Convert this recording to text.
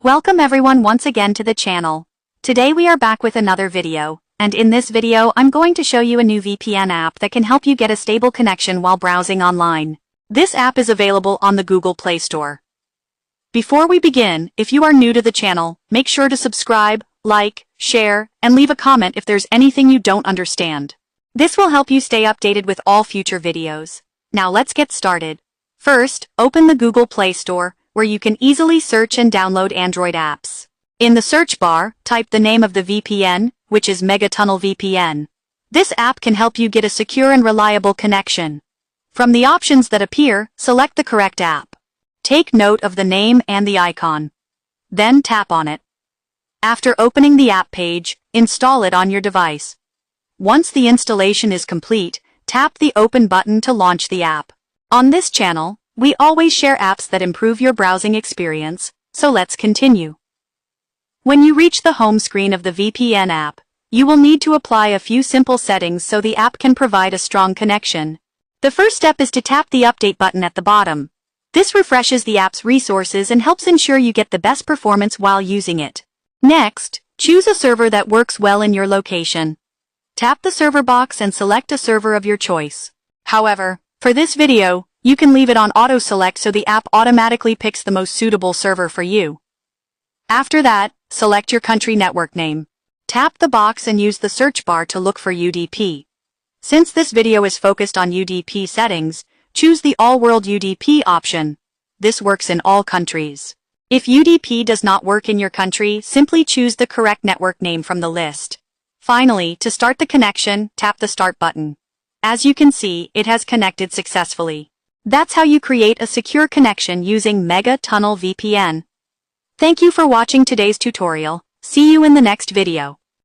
Welcome everyone once again to the channel. Today we are back with another video, and in this video I'm going to show you a new VPN app that can help you get a stable connection while browsing online. This app is available on the Google Play Store. Before we begin, if you are new to the channel, make sure to subscribe, like, share, and leave a comment if there's anything you don't understand. This will help you stay updated with all future videos. Now let's get started. First, open the Google Play Store, where you can easily search and download Android apps. In the search bar, type the name of the VPN, which is MEGA TUNNEL VPN. This app can help you get a secure and reliable connection. From the options that appear, select the correct app. Take note of the name and the icon. Then tap on it. After opening the app page, install it on your device. Once the installation is complete, tap the Open button to launch the app. On this channel, we always share apps that improve your browsing experience, so let's continue. When you reach the home screen of the VPN app, you will need to apply a few simple settings so the app can provide a strong connection. The first step is to tap the Update button at the bottom. This refreshes the app's resources and helps ensure you get the best performance while using it. Next, choose a server that works well in your location. Tap the server box and select a server of your choice. However, for this video, you can leave it on auto-select so the app automatically picks the most suitable server for you. After that, select your country network name. Tap the box and use the search bar to look for UDP. Since this video is focused on UDP settings, choose the All World UDP option. This works in all countries. If UDP does not work in your country, simply choose the correct network name from the list. Finally, to start the connection, tap the Start button. As you can see, it has connected successfully. That's how you create a secure connection using MEGA TUNNEL VPN. Thank you for watching today's tutorial. See you in the next video.